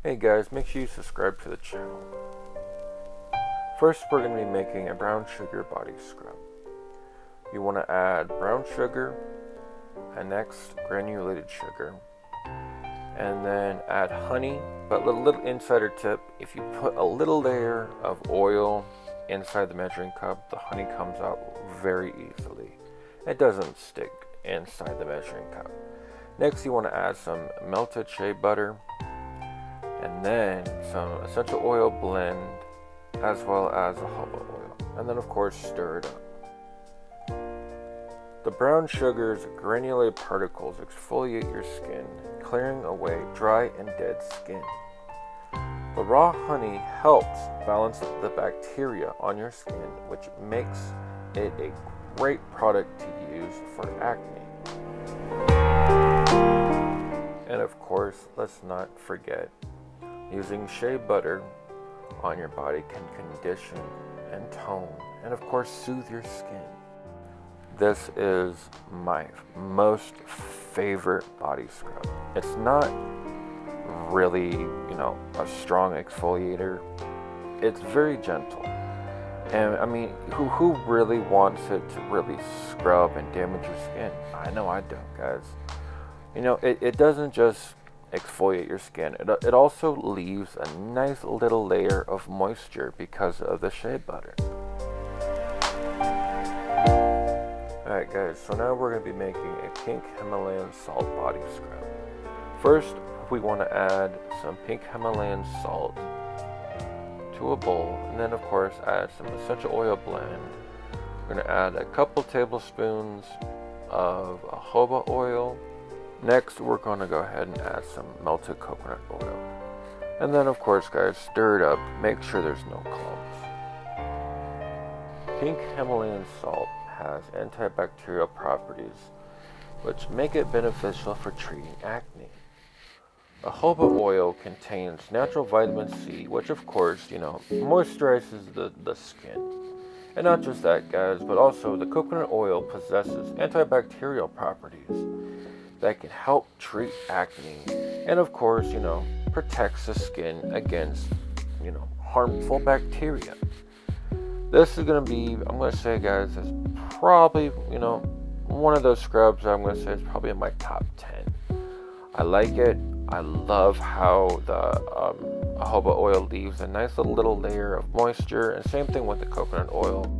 Hey guys, make sure you subscribe to the channel. First, we're going to be making a brown sugar body scrub. You want to add brown sugar, and next granulated sugar, and then add honey. But a little insider tip, if you put a little layer of oil inside the measuring cup, the honey comes out very easily. It doesn't stick inside the measuring cup. Next, you want to add some melted shea butter, and then some essential oil blend, as well as a jojoba oil. And then of course stir it up. The brown sugar's granulated particles exfoliate your skin, clearing away dry and dead skin. The raw honey helps balance the bacteria on your skin, which makes it a great product to use for acne. And of course, let's not forget, using shea butter on your body can condition and tone, and of course soothe your skin. This is my most favorite body scrub. It's not really, a strong exfoliator. It's very gentle. And I mean, who really wants it to really scrub and damage your skin? I know I don't, guys. It doesn't just exfoliate your skin. It also leaves a nice little layer of moisture because of the shea butter. Alright guys, so now we're going to be making a pink Himalayan salt body scrub. First, we want to add some pink Himalayan salt to a bowl, and then of course add some essential oil blend. We're going to add a couple tablespoons of jojoba oil. Next, we're going to go ahead and add some melted coconut oil. And then, of course, guys, stir it up. Make sure there's no clumps. Pink Himalayan salt has antibacterial properties, which make it beneficial for treating acne. Jojoba oil contains natural vitamin C, which, of course, moisturizes the skin. And not just that, guys, but also the coconut oil possesses antibacterial properties that can help treat acne, and of course, protects the skin against, harmful bacteria. This is going to be, I'm going to say, guys, is probably, one of those scrubs I'm going to say is probably in my top 10. I like it. I love how the jojoba oil leaves a nice little layer of moisture, and same thing with the coconut oil.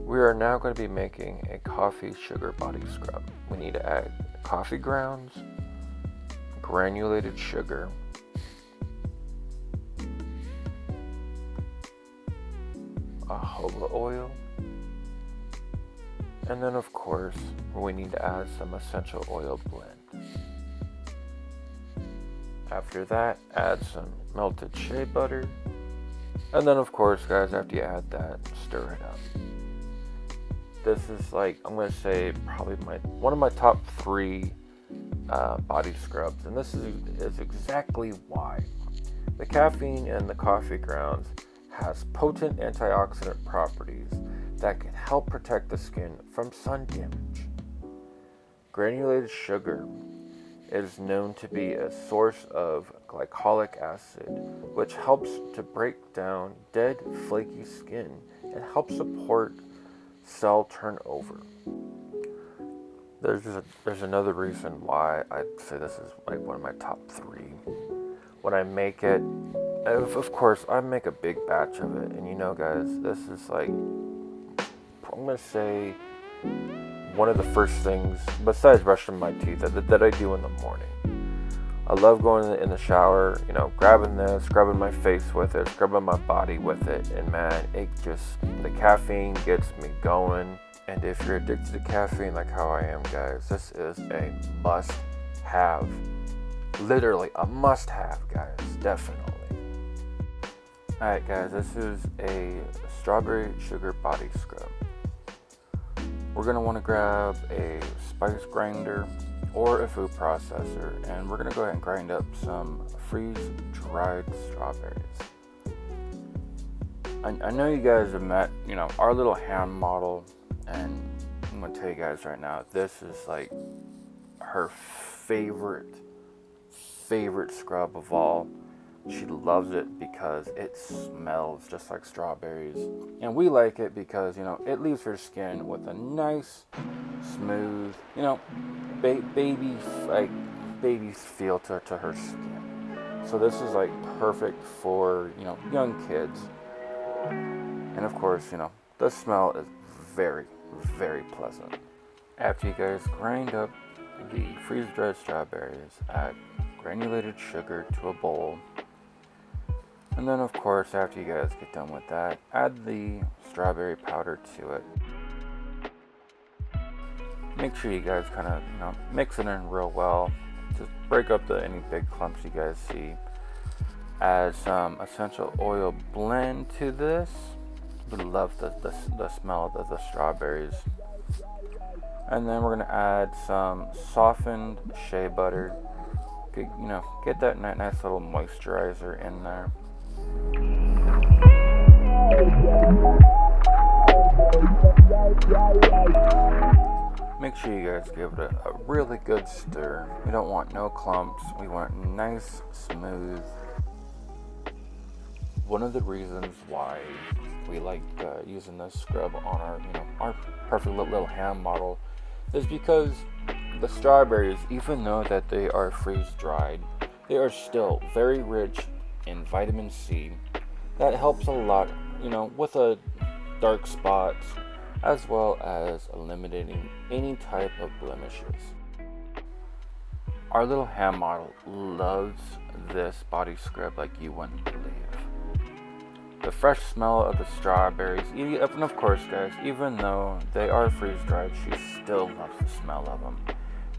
We are now going to be making a coffee sugar body scrub. We need to add coffee grounds, granulated sugar, jojoba oil, and then of course we need to add some essential oil blend. After that, add some melted shea butter, and then of course, guys, after you add that, stir it up. This is I'm going to say, probably one of my top 3 body scrubs, and this is exactly why. The caffeine in the coffee grounds has potent antioxidant properties that can help protect the skin from sun damage. Granulated sugar is known to be a source of glycolic acid, which helps to break down dead, flaky skin and helps support cell turnover. There's another reason why I'd say this is one of my top 3. When I make it, of course, I make a big batch of it, and guys, this is I'm gonna say one of the first things besides brushing my teeth that I do in the morning. I love going in the shower, grabbing this, scrubbing my face with it, scrubbing my body with it, and man, the caffeine gets me going. And if you're addicted to caffeine like how I am, guys, this is a must-have. Literally a must-have, guys, definitely. Alright, guys, this is a strawberry sugar body scrub. We're going to want to grab a spice grinder or a food processor, and we're going to go ahead and grind up some freeze-dried strawberries. I know you guys have met, our little hand model, and I'm going to tell you guys right now, this is her favorite scrub of all. She loves it because it smells just like strawberries. And we like it because, you know, it leaves her skin with a nice, smooth, you know, baby feel to her skin. So this is like perfect for, you know, young kids. And of course, you know, the smell is very, very pleasant. After you guys grind up the freeze-dried strawberries, add granulated sugar to a bowl. And then of course, after you guys get done with that, add the strawberry powder to it. Make sure you guys kind of, you know, mix it in real well. Just break up any big clumps you guys see. Add some essential oil blend to this. We love the smell of the strawberries. And then we're gonna add some softened shea butter. You know, get that nice little moisturizer in there. Make sure you guys give it a really good stir. We don't want no clumps. We want nice, smooth. One of the reasons why we like using this scrub on our, you know, our perfect little hand model is because the strawberries, even though that they are freeze dried, they are still very rich in vitamin C. That helps a lot, you know, with dark spots, as well as eliminating any type of blemishes. Our little hand model loves this body scrub like you wouldn't believe. The fresh smell of the strawberries, and of course guys, even though they are freeze dried, she still loves the smell of them.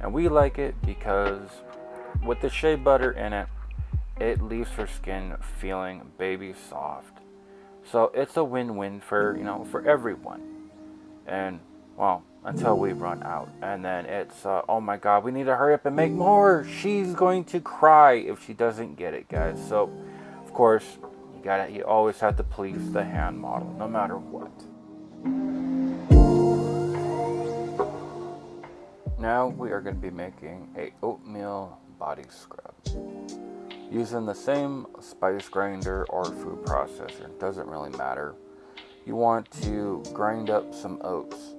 And we like it because with the shea butter in it, it leaves her skin feeling baby soft. So it's a win-win for, you know, for everyone. And well, until we run out, and then it's oh my god, we need to hurry up and make more. She's going to cry if she doesn't get it, guys. So of course, you always have to please the hand model, no matter what. Now we are going to be making a oatmeal body scrub using the same spice grinder or food processor. Doesn't really matter. You want to grind up some oats,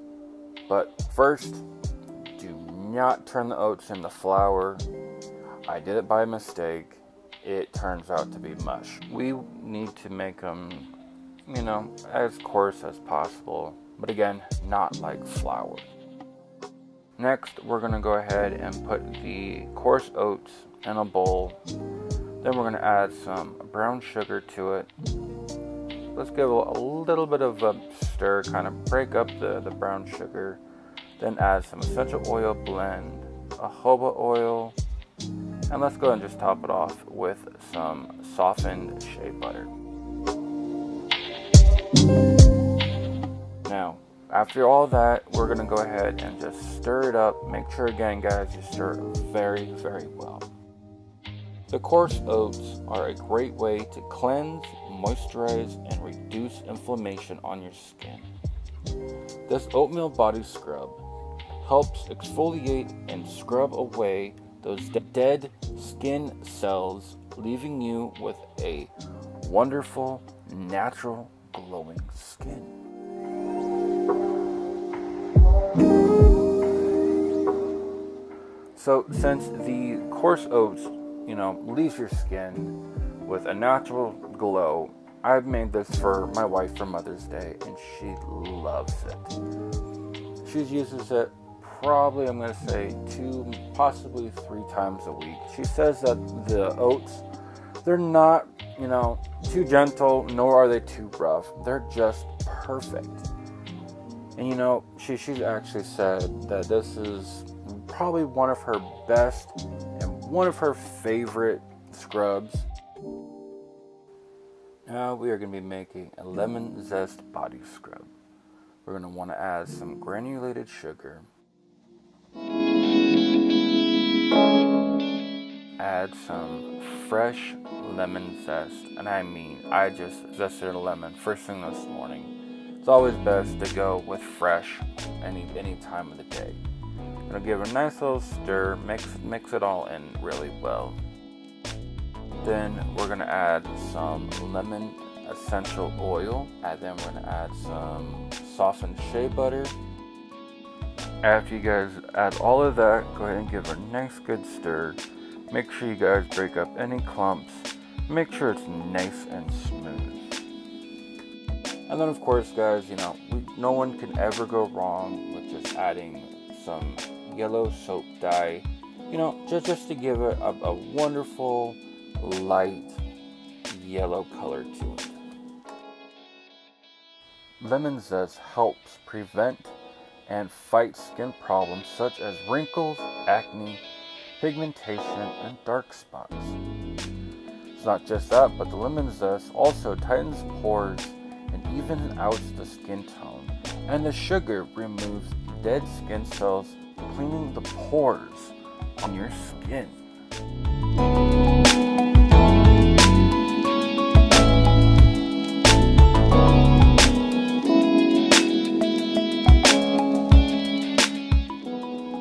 but first, do not turn the oats into flour. I did it by mistake. It turns out to be mush. We need to make them, you know, as coarse as possible, but again, not like flour. Next, we're going to go ahead and put the coarse oats in a bowl. Then we're going to add some brown sugar to it. Let's give a little bit of a stir, kind of break up the brown sugar. Then add some essential oil blend, a jojoba oil, and let's go ahead and just top it off with some softened shea butter. Now, after all that, we're going to go ahead and just stir it up. Make sure again, guys, you stir it very, very well. The coarse oats are a great way to cleanse, moisturize, and reduce inflammation on your skin. This oatmeal body scrub helps exfoliate and scrub away those dead skin cells, leaving you with a wonderful, natural, glowing skin. So since the coarse oats, you know, leaves your skin with a natural glow, I've made this for my wife for Mother's Day, and she loves it. She uses it probably, I'm going to say, 2, possibly 3 times a week. She says that the oats, they're not, you know, too gentle, nor are they too rough. They're just perfect. And you know, she's actually said that this is probably one of her best and one of her favorite scrubs. Now we are going to be making a lemon zest body scrub. We're going to want to add some granulated sugar. Add some fresh lemon zest, and I mean, I just zested a lemon first thing this morning. It's always best to go with fresh any time of the day. Gonna give it a nice little stir, mix it all in really well. Then we're gonna add some lemon essential oil, and then we're gonna add some softened shea butter. After you guys add all of that, go ahead and give it a nice good stir. Make sure you guys break up any clumps. Make sure it's nice and smooth. And then of course guys, no one can ever go wrong with just adding some yellow soap dye, just to give it a wonderful light yellow color to it. Lemon zest helps prevent and fight skin problems such as wrinkles, acne, pigmentation, and dark spots. It's not just that, but the lemon zest also tightens pores and evens out the skin tone. And the sugar removes dead skin cells, cleaning the pores on your skin.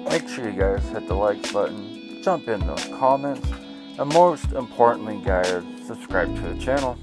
Make sure you guys hit the like button, jump in those comments, and most importantly guys, subscribe to the channel.